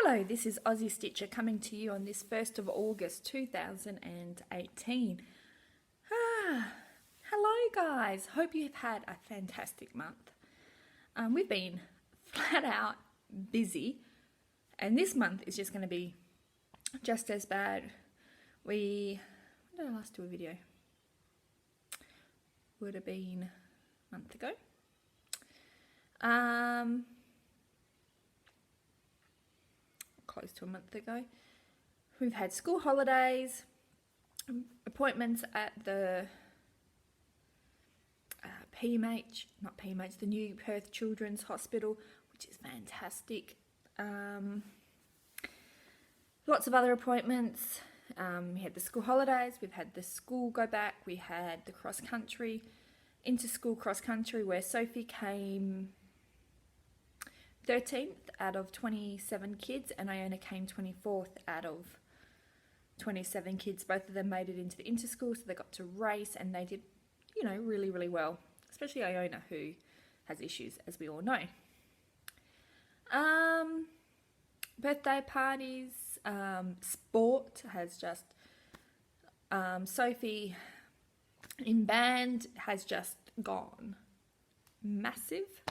Hello, this is Aussie Stitcher coming to you on this 1st of August 2018. Hello guys, hope you've had a fantastic month. We've been flat out busy and this month is just going to be just as bad. When did I last do a video? Would have been a month ago. Close to a month ago. We've had school holidays, appointments at the the New Perth Children's Hospital, which is fantastic. Lots of other appointments. We had the school holidays, we've had the school go back, we had the cross country, inter-school cross country where Sophie came 13th out of 27 kids and Iona came 24th out of 27 kids. Both of them made it into the inter-school, so they got to race and they did, really, really well. Especially Iona, who has issues, as we all know. Birthday parties, sport has just, Sophie in band has just gone massive.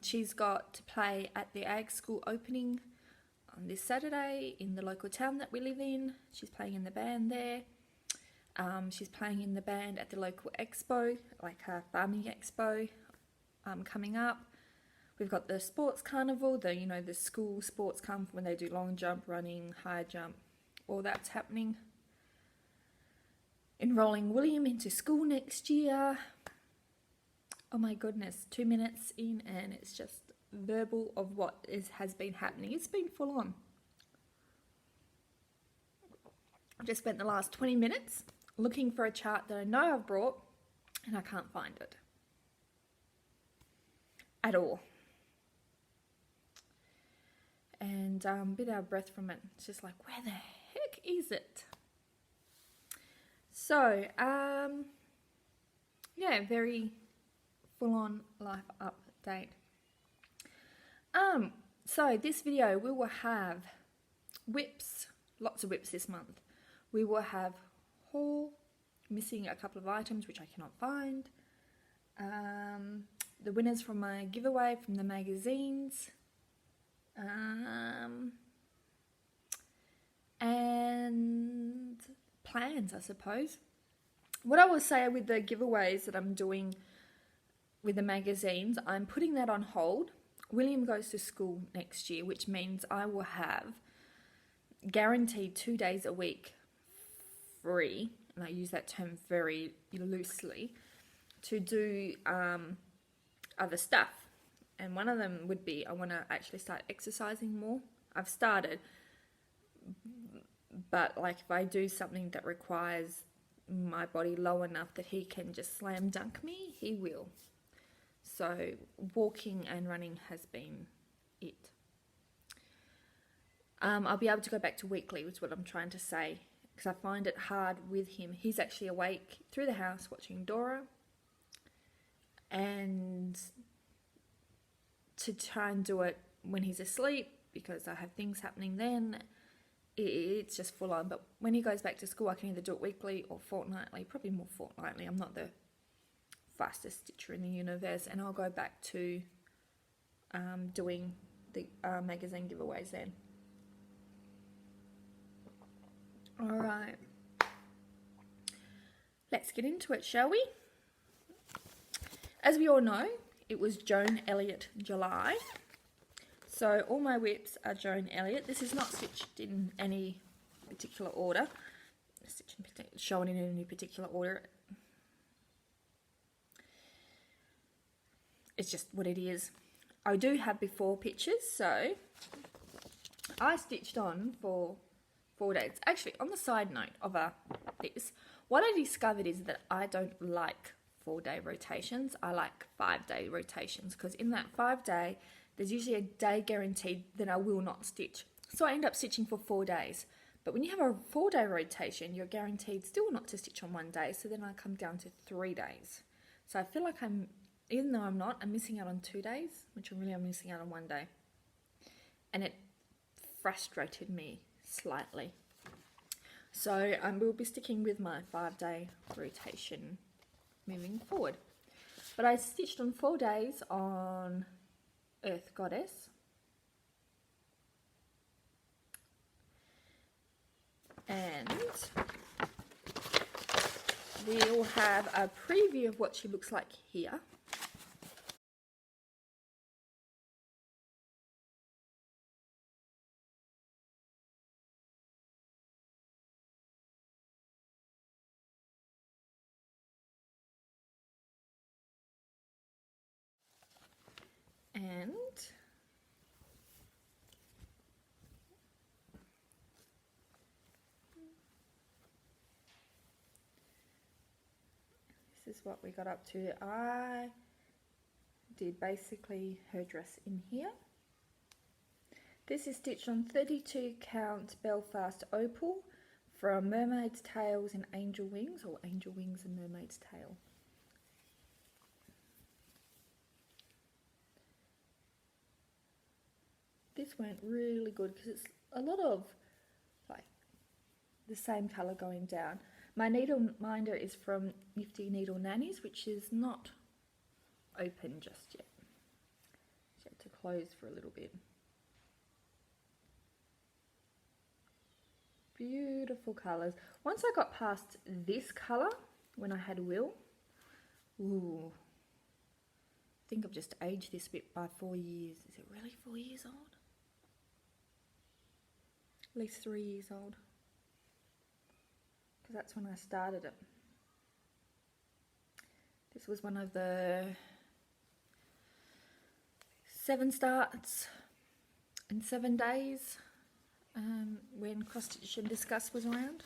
She's got to play at the Ag School opening on this Saturday in the local town that we live in. She's playing in the band there. She's playing in the band at the local expo, like a farming expo, coming up. We've got the sports carnival, the school sports carnival when they do long jump, running, high jump, all that's happening. Enrolling William into school next year. Oh my goodness, 2 minutes in and it's just verbal of what has been happening. It's been full on. I've just spent the last 20 minutes looking for a chart that I know I've brought and I can't find it at all. And a bit out of breath from it. It's just like, where the heck is it? So, yeah, very full-on life update. So this video we will have whips, lots of whips this month. We will have haul, missing a couple of items which I cannot find. The winners from my giveaway from the magazines. And plans, I suppose. What I will say with the giveaways that I'm doing with the magazines, I'm putting that on hold. William goes to school next year, which means I will have guaranteed 2 days a week free, and I use that term very loosely, to do other stuff. And one of them would be I want to actually start exercising more. I've started, but like if I do something that requires my body low enough that he can just slam dunk me, he will. So walking and running has been it. I'll be able to go back to weekly, is what I'm trying to say, because I find it hard with him. He's actually awake through the house watching Dora, and to try and do it when he's asleep, because I have things happening then, it's just full on. But when he goes back to school, I can either do it weekly or fortnightly, probably more fortnightly. I'm not the fastest stitcher in the universe, and I'll go back to doing the magazine giveaways then. Alright, let's get into it, shall we? As we all know, it was Joan Elliott July, so all my whips are Joan Elliott. This is not stitched in any particular order, shown in any particular order. It's just what it is. I do have before pictures, so I stitched on for 4 days. Actually, on the side note of this, what I discovered is that I don't like 4-day rotations. I like 5-day rotations, because in that 5-day, there's usually a day guaranteed that I will not stitch. So I end up stitching for 4 days. But when you have a 4-day rotation, you're guaranteed still not to stitch on 1 day, so then I come down to 3 days. So I feel like even though I'm missing out on 2 days, which I really am missing out on 1 day. And it frustrated me slightly. So we'll be sticking with my 5-day rotation moving forward. But I stitched on 4 days on Earth Goddess. And we'll have a preview of what she looks like here. And this is what we got up to. I did basically her dress in here. This is stitched on 32 count Belfast opal from Mermaid's Tails and Angel Wings, or Angel Wings and Mermaid's Tail. This went really good because it's a lot of like the same colour going down. My needle minder is from Nifty Needle Nannies, which is not open just yet. She had to close for a little bit. Beautiful colours. Once I got past this colour, when I had Will, ooh, I think I've just aged this bit by 4 years. Is it really 4 years old? At least 3 years old, because that's when I started it. This was one of the 7 starts in 7 days when Cross Stitch and Discuss was around.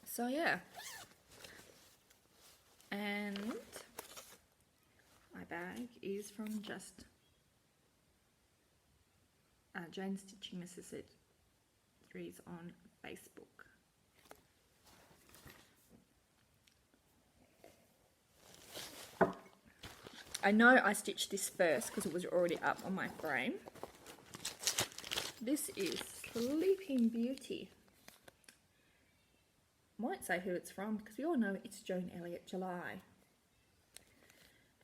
So yeah, and my bag is from just Jane Stitching Necessities on Facebook. I know I stitched this first because it was already up on my frame. This is Sleeping Beauty. Might say who it's from because we all know it's Joan Elliott July.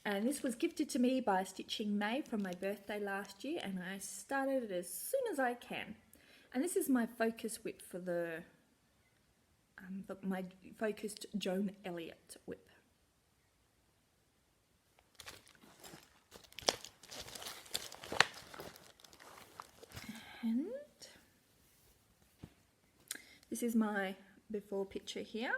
And this was gifted to me by Stitching May for my birthday last year, and I started it as soon as I can. And this is my focus whip for my focused Joan Elliott whip. And this is my before picture here.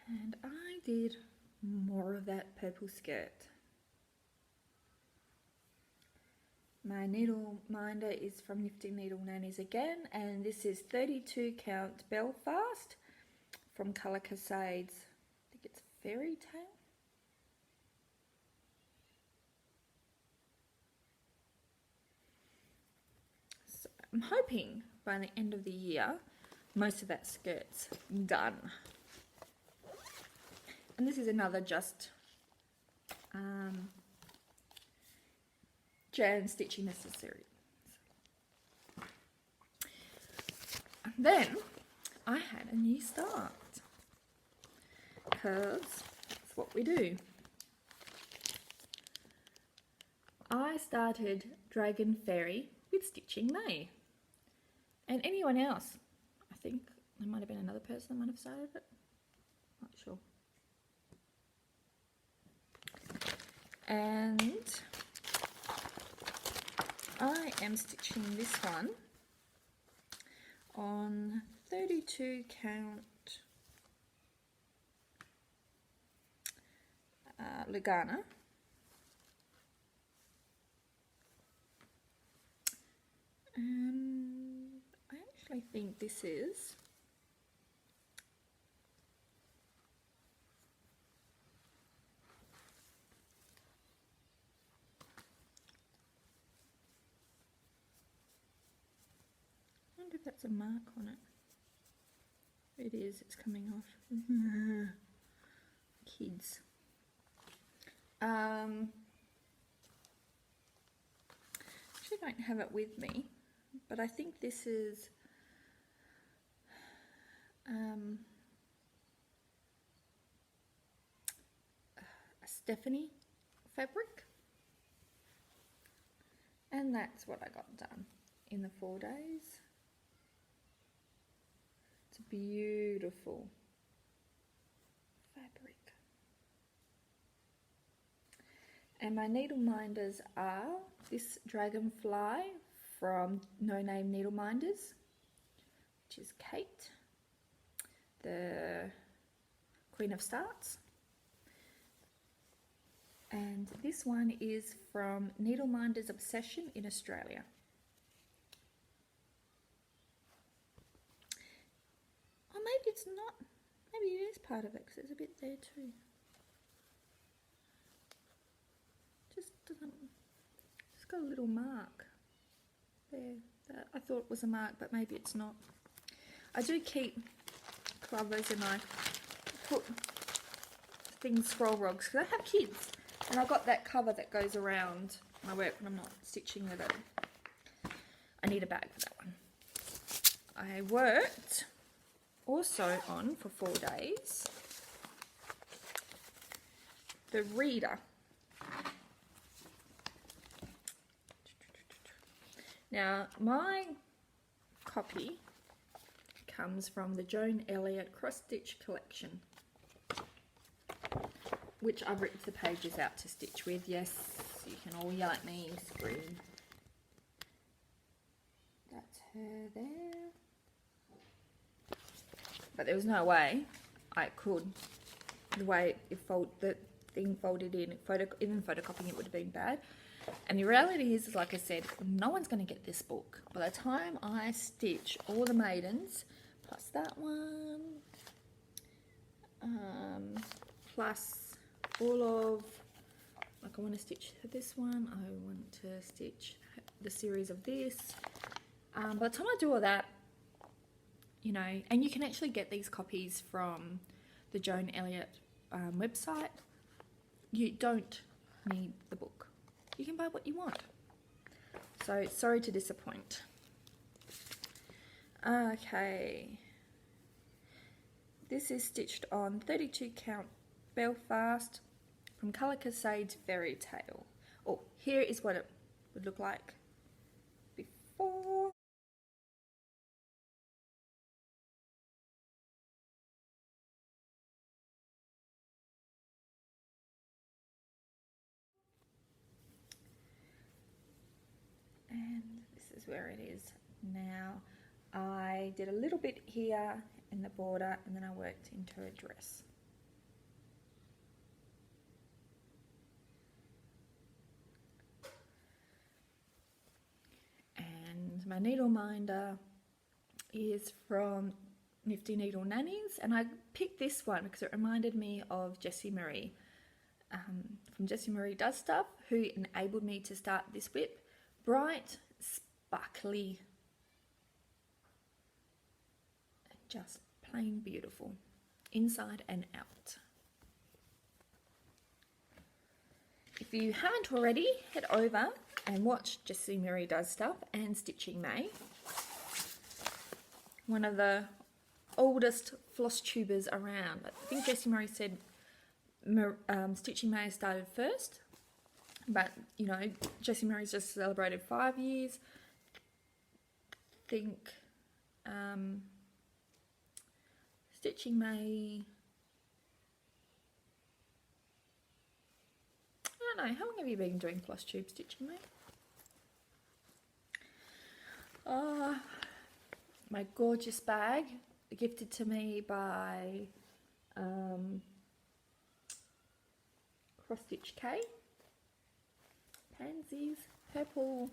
And I did more of that purple skirt. My needle minder is from Nifty Needle Nannies again, and this is 32 count Belfast from Colour Cascades. I think it's Fairy Tale. So I'm hoping by the end of the year most of that skirt's done. And this is another just Jan Stitching Necessities. And then I had a new start, because that's what we do. I started Dragon Fairy with Stitching May. And anyone else, I think there might have been another person that might have started it, not sure. And I am stitching this one on 32 count Lugana. And I actually think this is wonder if that's a mark on it. It is, it's coming off. Kids. Actually don't have it with me, but I think this is a Stephanie fabric, and that's what I got done in the 4 days. It's a beautiful fabric. And my needle minders are this dragonfly from No Name Needle Minders, which is Kate, the Queen of Starts. And this one is from Needle Minders Obsession in Australia. Or maybe it's not. Maybe it is part of it because there's a bit there too. Just doesn't. It's got a little mark there. That I thought was a mark, but maybe it's not. I do keep covers and I put things, scroll rugs, because I have kids. And I got that cover that goes around my work when I'm not stitching with it. I need a bag for that one. I worked also on, for 4 days, the reader. Now, my copy comes from the Joan Elliott Cross Stitch collection, which I've ripped the pages out to stitch with. Yes, you can all yell at me, scream. That's her there. But there was no way I could, the way the thing folded in, even photocopying it would have been bad. And the reality is, like I said, no one's going to get this book. By the time I stitch all the maidens, plus that one, plus all of, like I want to stitch this one, I want to stitch the series of this. By the time I do all that, you know, and you can actually get these copies from the Joan Elliott website. You don't need the book. You can buy what you want. So, sorry to disappoint. Okay. This is stitched on 32 count Belfast from Colour Cascade's Fairy Tale. Oh, here is what it would look like before. And this is where it is now. I did a little bit here in the border and then I worked into a dress. And my needle minder is from Nifty Needle Nannies, and I picked this one because it reminded me of Jessie Marie from Jessie Marie Does Stuff, who enabled me to start this whip. Bright, sparkly, and just plain beautiful, inside and out. If you haven't already, head over and watch Jessie Marie Does Stuff and Stitching May, one of the oldest floss tubers around. I think Jessie Marie said Stitching May started first. But, you know, Jessie Marie's just celebrated 5 years. I think Stitching May, I don't know, how long have you been doing Flosstube, Stitching May? My gorgeous bag, gifted to me by Cross Stitch K. Pansies, purple.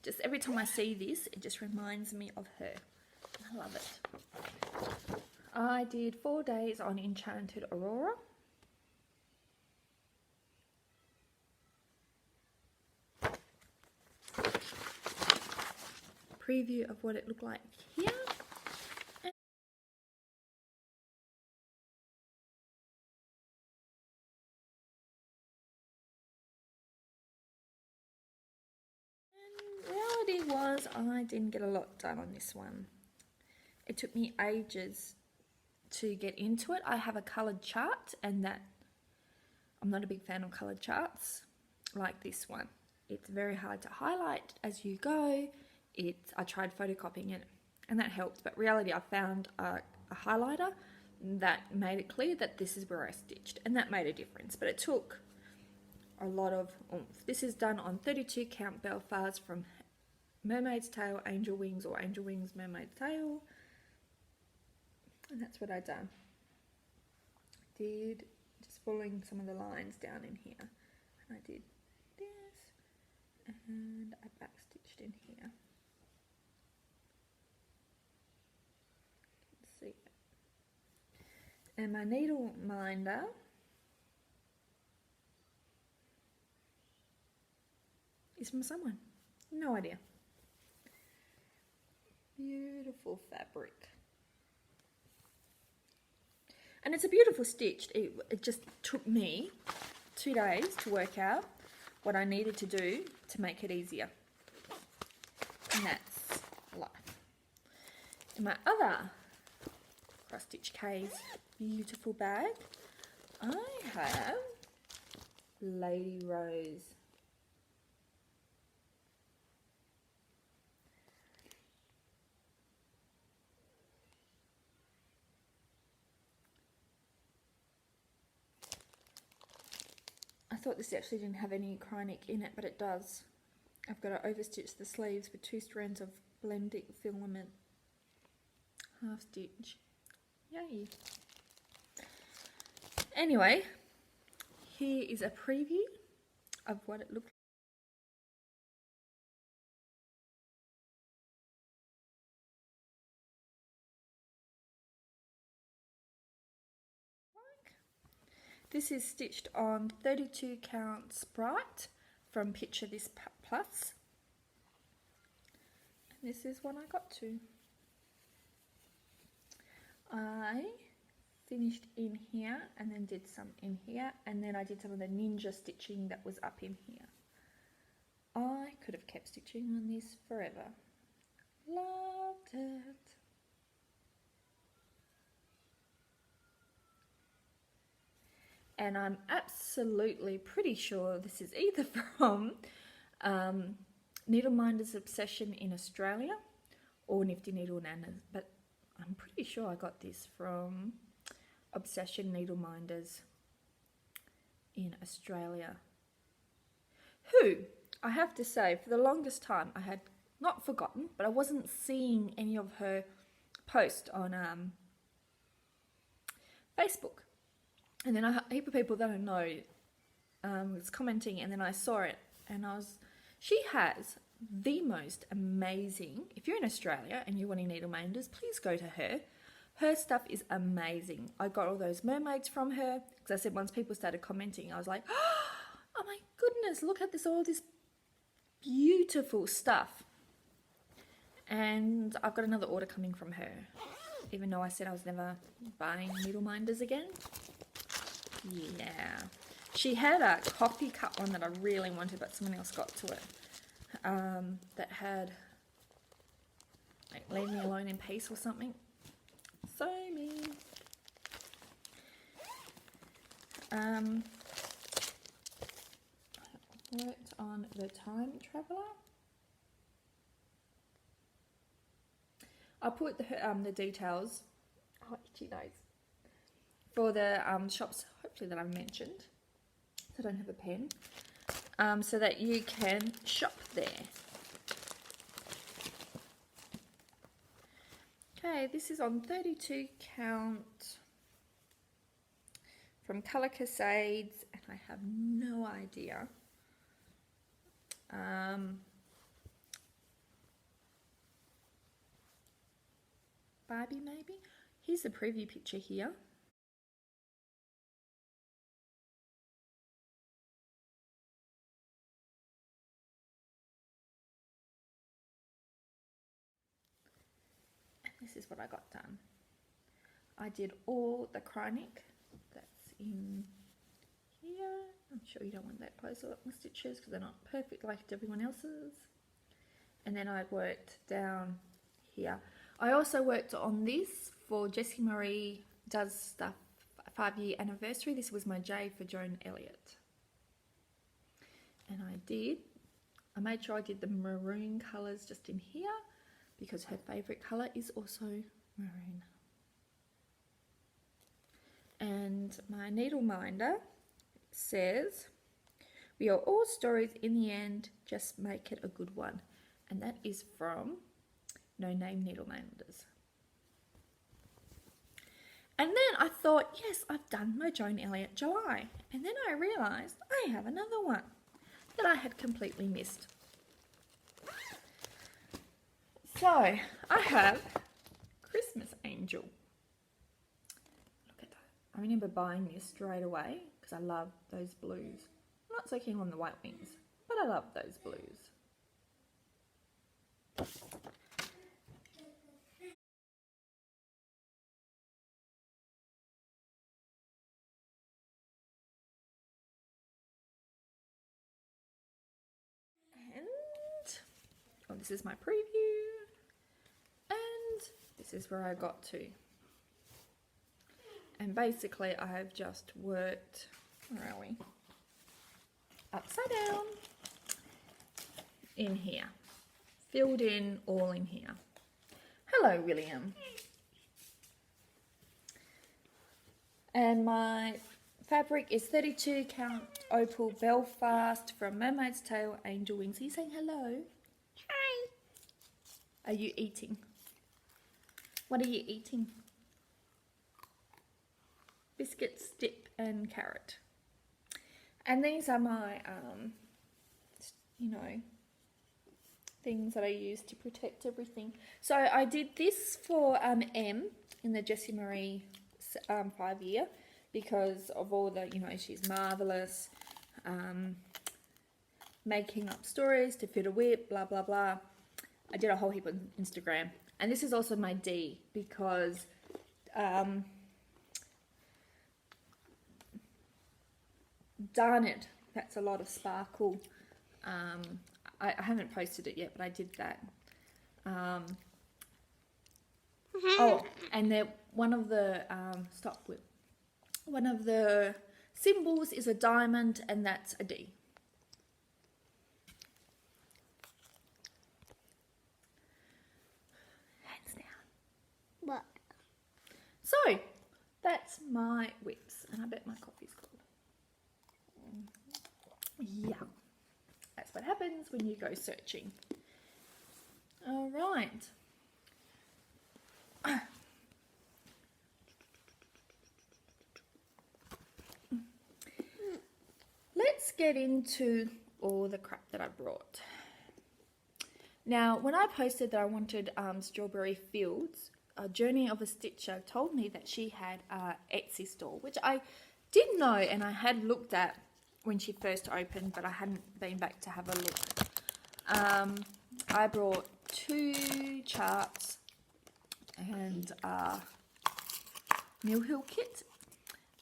Just every time I see this, it just reminds me of her. I love it. I did 4 days on Enchanted Aurora. preview of what it looked like here. Reality was I didn't get a lot done on this one. It took me ages to get into it. I have a coloured chart, and that I'm not a big fan of coloured charts like this one. It's very hard to highlight as you go. I tried photocopying it and that helped, but reality I found a highlighter that made it clear that this is where I stitched, and that made a difference, but it took a lot of oomph. This is done on 32 count Belfast from Mermaid's Tail, Angel Wings, or Angel Wings, Mermaid's Tail. And that's what I done. Did just following some of the lines down in here. And I did this, and I backstitched in here. You can see it. And my needle minder is from someone. No idea. Beautiful fabric. And it's a beautiful stitch. It just took me 2 days to work out what I needed to do to make it easier. And that's life. In my other cross stitch case, beautiful bag, I have Lady Rose. I thought this actually didn't have any chronic in it, but it does. I've got to overstitch the sleeves with 2 strands of blending filament. Half stitch. Yay. Anyway, here is a preview of what it looked like. This is stitched on 32 count Sprite from Picture This Plus. And this is what I got to. I finished in here and then did some in here, and then I did some of the ninja stitching that was up in here. I could have kept stitching on this forever. Loved it. And I'm absolutely pretty sure this is either from Needleminder's Obsession in Australia or Nifty Needle Nanas, but I'm pretty sure I got this from Obsession Needleminders in Australia, who I have to say for the longest time I had not forgotten, but I wasn't seeing any of her posts on Facebook. And then a heap of people that I know was commenting, and then I saw it, and she has the most amazing, if you're in Australia and you're wanting needleminders, please go to her. Her stuff is amazing. I got all those mermaids from her, because I said once people started commenting, I was like, oh my goodness, look at this, all this beautiful stuff. And I've got another order coming from her, even though I said I was never buying needleminders again. Yeah, she had a coffee cup one that I really wanted, but someone else got to it. That had like "Leave Me Alone in Peace" or something. So mean. I worked on the Time Traveller. I'll put the details. Oh, itchy nose. For the shops, hopefully that I've mentioned, so I don't have a pen, so that you can shop there. Okay, this is on 32 count from Colour Cascades, and I have no idea. Barbie maybe? Here's the preview picture here. this is what I got done. I did all the chronic that's in here. I'm sure you don't want that close up my stitches because they're not perfect like everyone else's. And then I worked down here. I also worked on this for Jessie Marie does stuff 5-year anniversary. This was my J for Joan Elliott. And I made sure I did the maroon colours just in here because her favourite colour is also maroon. And my needle minder says, we are all stories in the end, just make it a good one. And that is from No Name Needleminders. And then I thought, yes, I've done my Joan Elliott July. And then I realised I have another one that I had completely missed. So I have Christmas Angel. Look at that. I remember buying this straight away because I love those blues. I'm not so keen on the white wings, but I love those blues. Oh, this is my preview, and this is where I got to. And basically I have just worked, where are we? Upside down in here, filled in all in here. Hello, William. And my fabric is 32 count opal Belfast from Mermaid's Tail Angel Wings. Are you saying hello? Hi. Are you eating? What are you eating? Biscuits, dip and carrot. And these are my, things that I use to protect everything. So I did this for M in the Jessie Marie 5-year because of all the, she's marvellous, making up stories to fit a whip, blah, blah, blah. I did a whole heap on Instagram. And this is also my D because darn it, that's a lot of sparkle. I haven't posted it yet, but I did that. Oh, and one of the one of the symbols is a diamond, and that's a D. Hands down. What? So that's my whips, and I bet my coffee's cold. Yeah, that's what happens when you go searching. All right. Let's get into all the crap that I brought. Now, when I posted that I wanted Strawberry Fields, a Journey of a Stitcher told me that she had an Etsy store, which I did know and I had looked at when she first opened, but I hadn't been back to have a look. I brought 2 charts and a Mill Hill kit,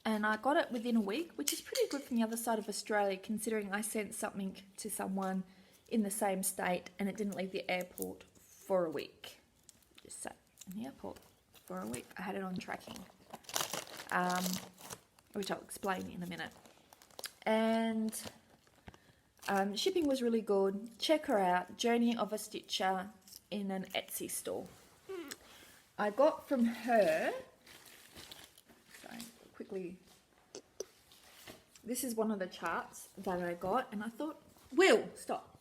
and I got it within a week, which is pretty good from the other side of Australia, considering I sent something to someone in the same state and it didn't leave the airport for a week. Just sat in the airport for a week. I had it on tracking, which I'll explain in a minute. And shipping was really good. Check her out, Journey of a Stitcher in an Etsy store. I got from her, so quickly, this is one of the charts that I got, and I thought, Will, stop.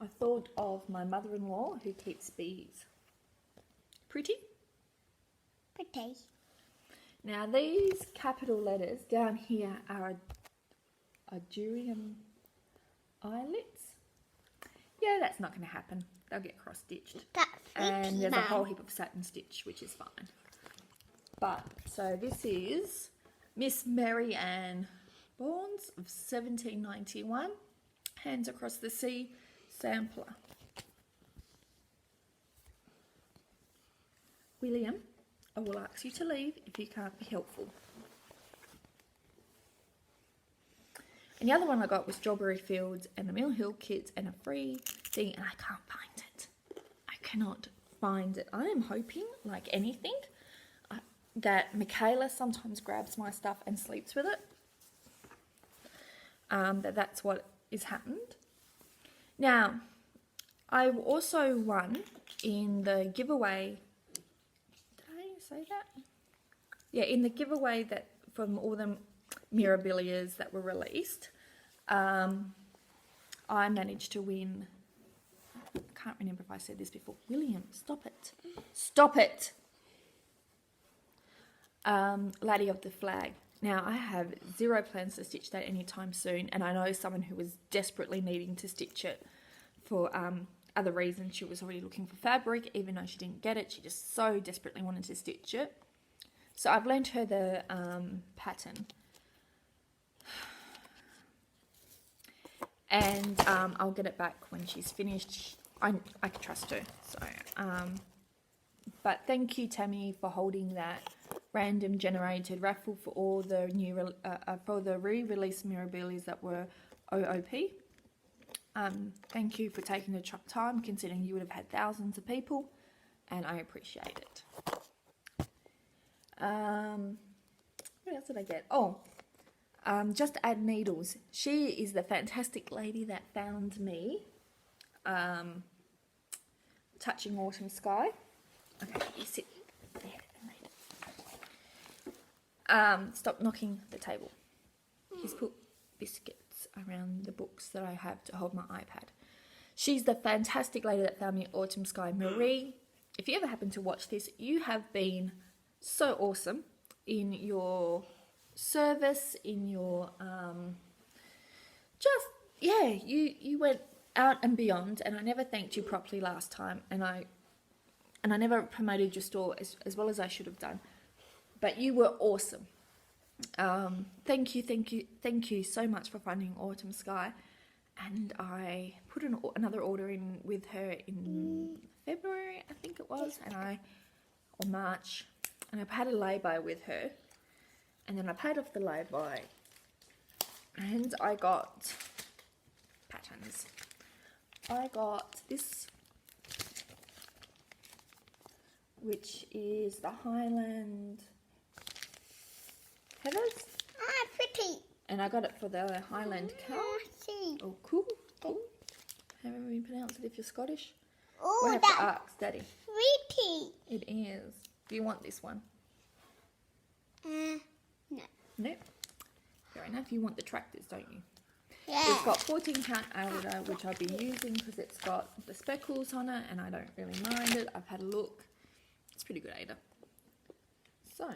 I thought of my mother-in-law who keeps bees. Pretty? Pretty. Now these capital letters down here are Adurium eyelets. Yeah, that's not going to happen. They'll get cross-stitched. And there's a whole heap of satin stitch, which is fine. But, so this is Miss Mary Ann Bournes of 1791. Hands Across the Sea sampler. William, I will ask you to leave if you can't be helpful. And the other one I got was Strawberry Fields and the Mill Hill Kids and a free thing, and I can't find it. I cannot find it. I am hoping, like anything, that Michaela sometimes grabs my stuff and sleeps with it. That's what is happened. Now, I also won in the giveaway. Did I say that? Yeah, in the giveaway that from all the Mirabilias that were released, I managed to win. I can't remember if I said this before. William, stop it. Stop it. Laddie of the Flag. Now, I have zero plans to stitch that anytime soon, and I know someone who was desperately needing to stitch it for other reasons. She was already looking for fabric, even though she didn't get it. She just so desperately wanted to stitch it. So I've lent her the pattern. And I'll get it back when she's finished. I can trust her. So, but thank you, Tammy, for holding that random generated raffle for all the new for the re-release Mirabilis that were OOP. Thank you for taking the time, considering you would have had thousands of people, and I appreciate it. What else did I get? Oh, Just Add Needles. She is the fantastic lady that found me. Touching Autumn Sky. Okay, you sit there and read it. Stop knocking the table. He's put biscuits around the books that I have to hold my iPad. She's the fantastic lady that found me, Autumn Sky. Marie, if you ever happen to watch this, you have been so awesome in your service, in your you went out and beyond, and I never thanked you properly last time, and I never promoted your store as well as I should have done, but you were awesome. Thank you so much for finding Autumn Sky, and I put another order in with her in February, I think it was, or March, and I had a lay-by with her, and then I paid off the lay-by, and I got patterns. I got this, which is the Highland Heathers. Ah, pretty. And I got it for the Highland cow. Oh, cool. However you pronounce it if you're Scottish. Oh, We'll have to ask Daddy. Pretty. It is. Do you want this one? No. No. Fair enough. You want the tractors, don't you? Yeah. It's got 14 count Ada, which I'll be using because it's got the speckles on it, and I don't really mind it. I've had a look. It's pretty good Ada. So,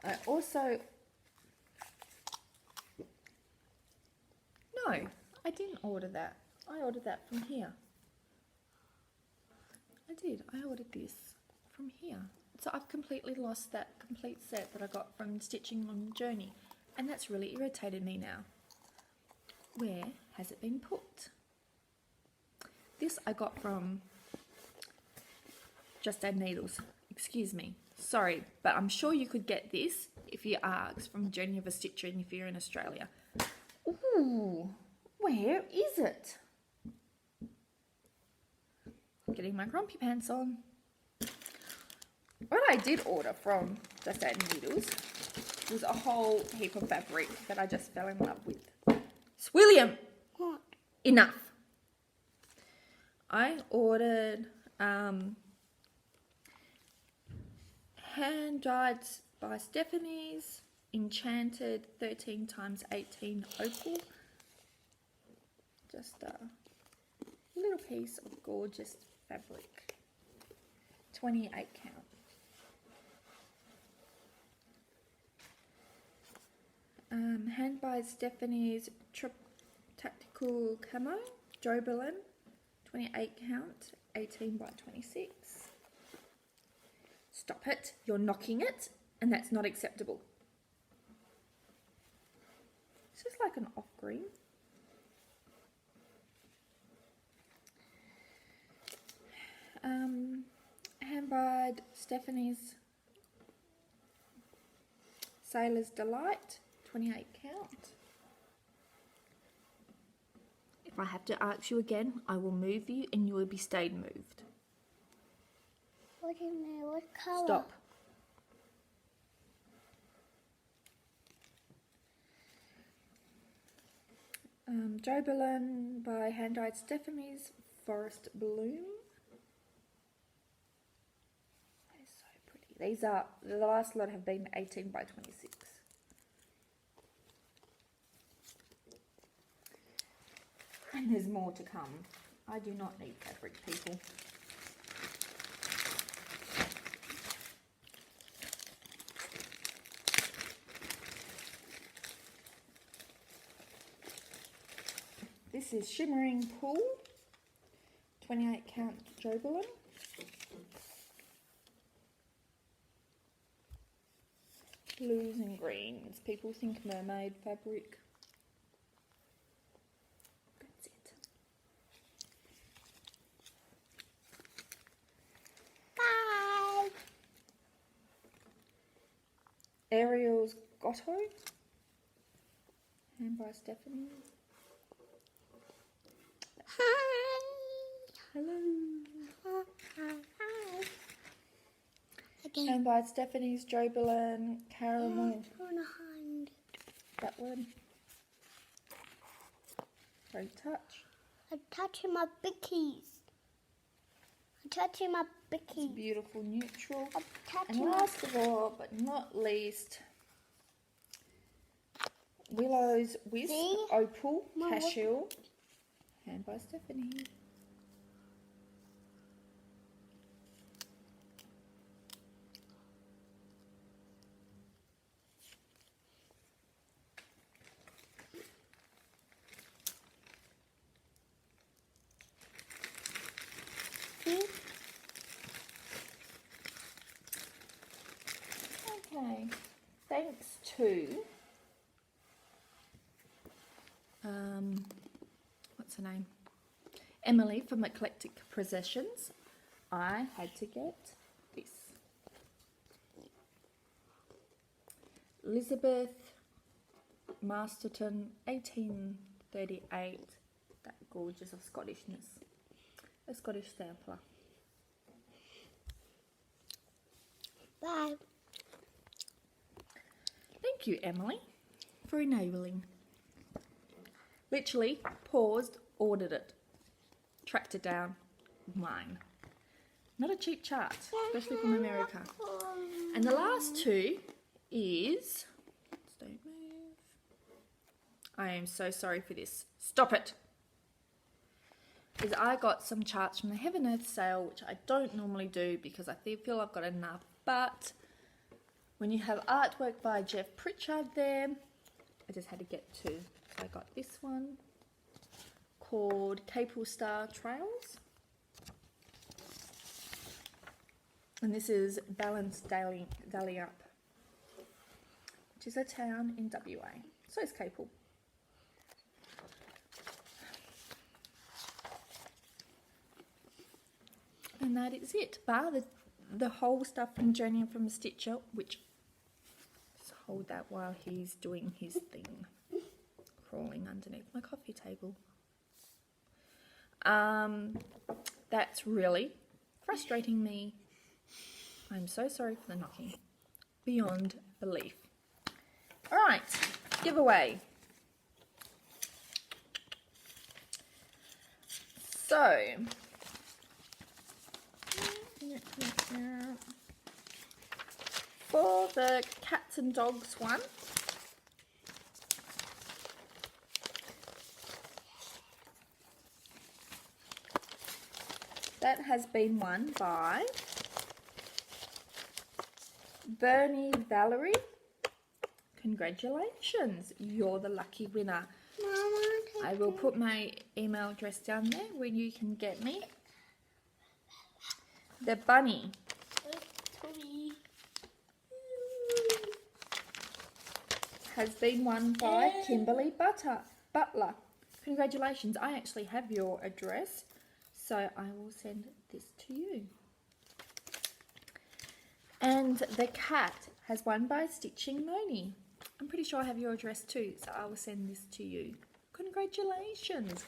I also... No, I didn't order that. I ordered that from here. I did. I ordered this from here. So I've completely lost that complete set that I got from Stitching on Journey. And that's really irritated me now. Where has it been put? This I got from Just Add Needles. Excuse me. Sorry, but I'm sure you could get this if you ask from Journey of a Stitcher and if you're in Australia. Ooh, where is it? Getting my grumpy pants on. What I did order from Just Add Needles was a whole heap of fabric that I just fell in love with. William! What? Enough. I ordered Hand Dyed by Stephanie's Enchanted 13x18 opal. Just a little piece of gorgeous fabric. 28 count. Hand by Stephanie's Tactical Camo, Joberlin, 28 count, 18 by 26. Stop it, you're knocking it, and that's not acceptable. It's just like an off green. Hand by had Stephanie's Sailor's Delight, 28 count. If I have to ask you again, I will move you and you will be stayed moved. What do you mean? What colour? Stop. Joberlin by Hand-Dyed Stephanie's Forest Bloom. They're so pretty. These are, the last lot have been 18 by 26. And there's more to come. I do not need fabric, people. This is Shimmering Pool, 28 count Joberlin. Blues and greens. People think mermaid fabric. That's it. Bye. Ariel's Gotto. Hand by Stephanie. Hi. Hello. Hi. Again. Hand by Stephanie's Joberlin Caramel. Hand. That one. Don't touch. I'm touching my bickies. I'm touching my It's a bickies. beautiful neutral. I'm And touching my... last of all, but not least, Willow's Wisp See? Opal My Casual. Hand by Stephanie. See? Okay, thanks to what's her name? Emily from Eclectic Possessions. I had to get this. Elizabeth Masterton, 1838. That gorgeous of Scottishness. A Scottish sampler. Bye. Thank you, Emily, for enabling. Literally paused, ordered it, tracked it down. Mine. Not a cheap chart, especially from America. And the last two is... Don't move. I am so sorry for this. Stop it. Is I got some charts from the Heaven Earth sale, which I don't normally do because I feel I've got enough. But when you have artwork by Geoff Pritchard there, I just had to get two. So I got this one called Capel Star Trails. And this is Balance Daily Up, which is a town in WA. So is Capel. And that is it. Bar the whole stuff from Journey and from a Stitcher, which, just hold that while he's doing his thing. Crawling underneath my coffee table. That's really frustrating me. I'm so sorry for the knocking. Beyond belief. Alright, giveaway. So, for the cats and dogs one, that has been won by Bernie Valerie. Congratulations, you're the lucky winner. Mama, I will put my email address down there where you can get me. The bunny has been won by Kimberly Butler. Congratulations, I actually have your address, so I will send this to you. And the cat has won by Stitching Moni. I'm pretty sure I have your address too, so I will send this to you. Congratulations.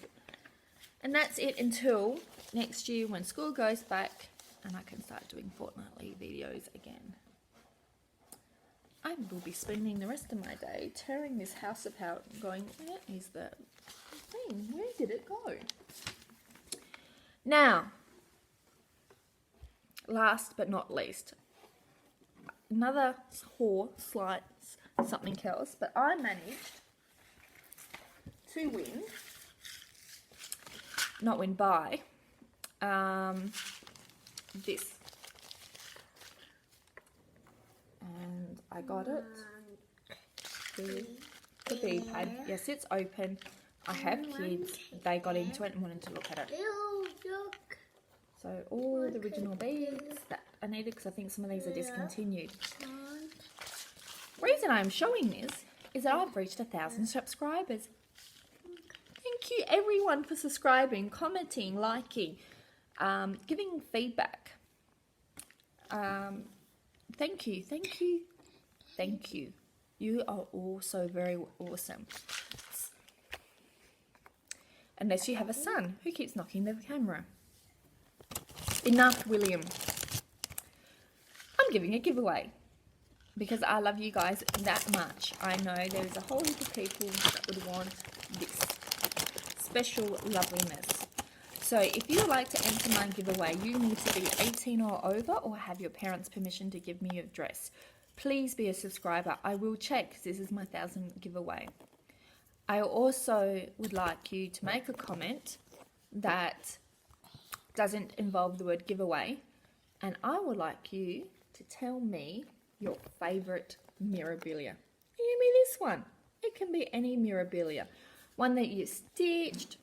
And that's it until next year when school goes back and I can start doing fortnightly videos again. I will be spending the rest of my day tearing this house apart and going, where is the thing? Where did it go? Now, last but not least, another slight something else, but I managed to win, not win by, this. And I got it with the bee pad. Yes, it's open. I have kids. They got into it and wanted to look at it. So all the original beads that I needed, because I think some of these are discontinued. Reason I'm showing this is that I've reached 1,000 subscribers. Thank you everyone for subscribing, commenting, liking, giving feedback. Thank you, thank you, thank you. You are all so very awesome. Unless you have a son who keeps knocking the camera. Enough, William. I'm giving a giveaway because I love you guys that much. I know there's a whole heap of people that would want this special loveliness. So if you would like to enter my giveaway, you need to be 18 or over or have your parents' permission to give me your address. Please be a subscriber. I will check because this is my 1,000 giveaway. I also would like you to make a comment that doesn't involve the word giveaway, and I would like you to tell me your favourite mirabilia. It can be this one. It can be any mirabilia. One that you stitched.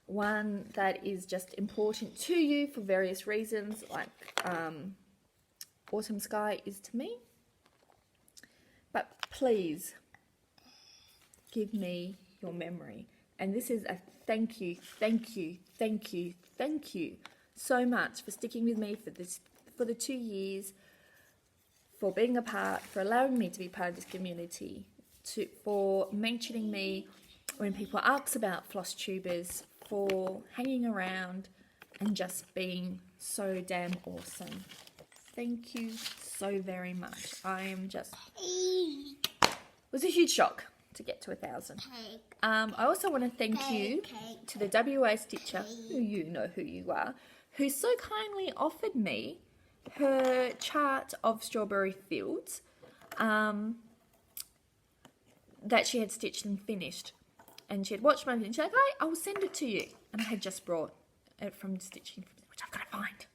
One that is just important to you for various reasons, like Autumn Sky is to me. But please give me your memory. And this is a thank you, thank you, thank you, thank you so much for sticking with me for the 2 years, for being a part, for allowing me to be part of this community, for mentioning me when people ask about Flosstubers, for hanging around and just being so damn awesome. Thank you so very much. I am just... It was a huge shock to get to 1,000. I also want to thank you to the WA Stitcher, who you know who you are, who so kindly offered me her chart of strawberry fields that she had stitched and finished. And she had watched my video and she's like, I will send it to you. And I had just brought it from Stitching, which I've got to find.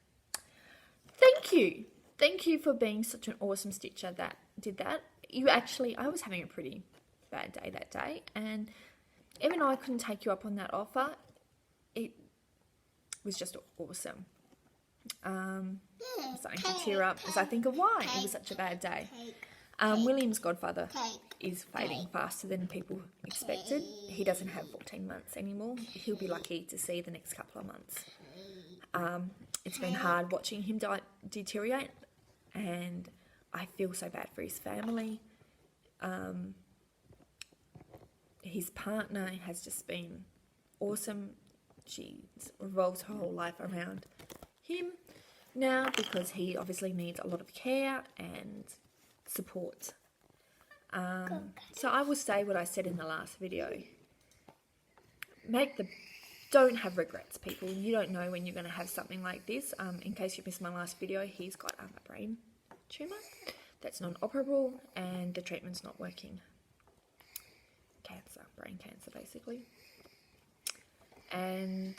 Thank you. Thank you for being such an awesome stitcher that did that. I was having a pretty bad day that day, and even though I couldn't take you up on that offer, it was just awesome. I'm starting to tear up as I think of why it was such a bad day. William's godfather is fading faster than people expected. He doesn't have 14 months anymore. He'll be lucky to see the next couple of months. It's been hard watching him deteriorate, and I feel so bad for his family. His partner has just been awesome. She revolves her whole life around him now because he obviously needs a lot of care and support. So I will say what I said in the last video. Don't have regrets, people. You don't know when you're going to have something like this. In case you missed my last video, he's got a brain tumour that's non-operable and the treatment's not working. Cancer, brain cancer basically. And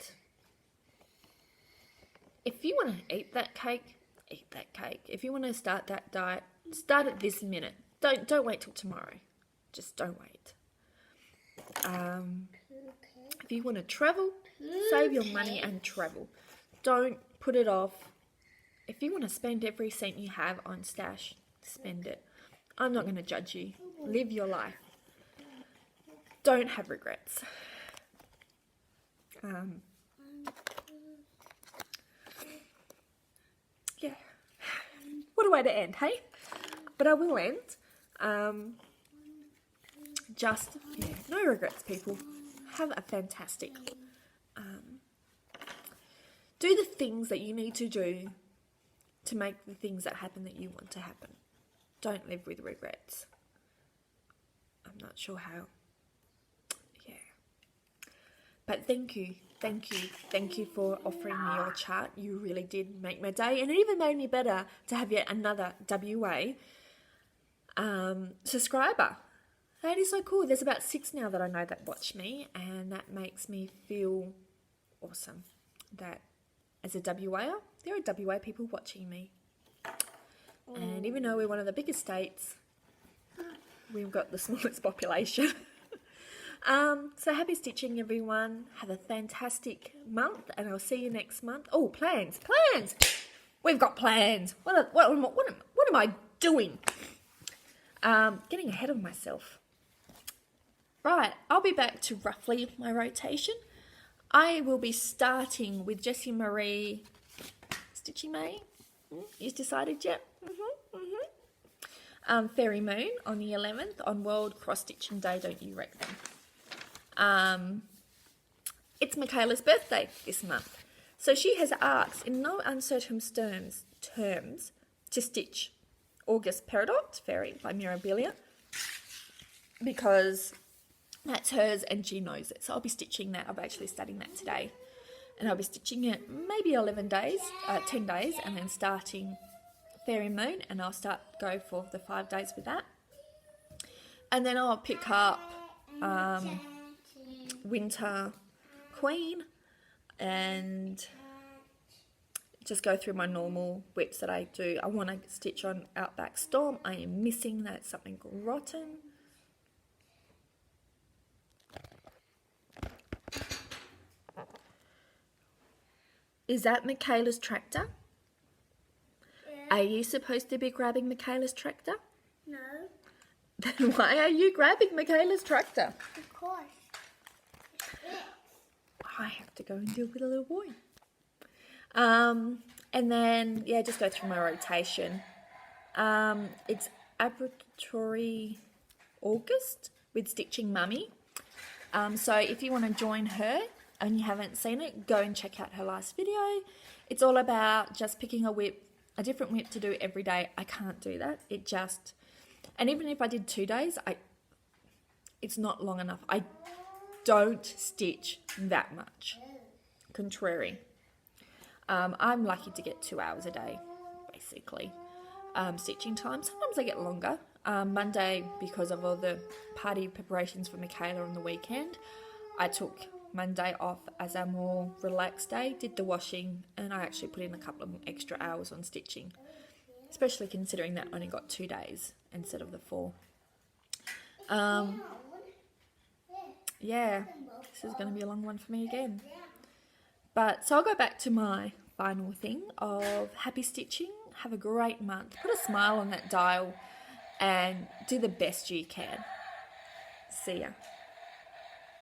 if you want to eat that cake, eat that cake. If you want to start that diet, start it this minute. Don't wait till tomorrow. Just don't wait. If you want to travel, save your money and travel. Don't put it off. If you want to spend every cent you have on stash, spend it. I'm not going to judge you. Live your life. Don't have regrets. way to end, hey? But I will end. No regrets, people. Have a fantastic. Do the things that you need to do to make the things that happen that you want to happen. Don't live with regrets. I'm not sure how. Yeah. But thank you for offering me your chart. You really did make my day, and it even made me better to have yet another WA subscriber. That is so cool. There's about 6 now that I know that watch me, and that makes me feel awesome that as a WA, there are WA people watching me. And even though we're one of the biggest states, we've got the smallest population. So happy stitching, everyone. Have a fantastic month, and I'll see you next month. Oh, plans. We've got plans. What am I doing? Getting ahead of myself. Right, I'll be back to roughly my rotation. I will be starting with Jessie Marie, Stitchin May. You've decided yet? Fairy Moon on the 11th on World Cross Stitching Day. Don't you reckon? It's Michaela's birthday this month, so she has asked in no uncertain terms to stitch August Peridot Fairy by Mirabilia, because that's hers and she knows it. So I'll be stitching that. I'm actually studying that today, and I'll be stitching it maybe 10 days, and then starting Fairy Moon, and I'll go for the 5 days with that, and then I'll pick up Winter Queen and just go through my normal whips that I do. I want to stitch on Outback Storm. I am missing that. Something rotten. Is that Michaela's tractor? Yeah. Are you supposed to be grabbing Michaela's tractor? No. Then why are you grabbing Michaela's tractor? Of course. I have to go and deal with a little boy. And then, just go through my rotation. It's Arbitrary August with Stitching Mummy. So if you want to join her and you haven't seen it, go and check out her last video. It's all about just picking a different whip to do every day. I can't do that. And even if I did 2 days, it's not long enough. I don't stitch that much. Contrary. I'm lucky to get 2 hours a day, basically. Stitching time. Sometimes I get longer. Monday, because of all the party preparations for Michaela on the weekend, I took Monday off as a more relaxed day, did the washing, and I actually put in a couple of extra hours on stitching, especially considering that I only got 2 days instead of the 4. Yeah, this is going to be a long one for me again. So I'll go back to my final thing of happy stitching. Have a great month. Put a smile on that dial and do the best you can. See ya.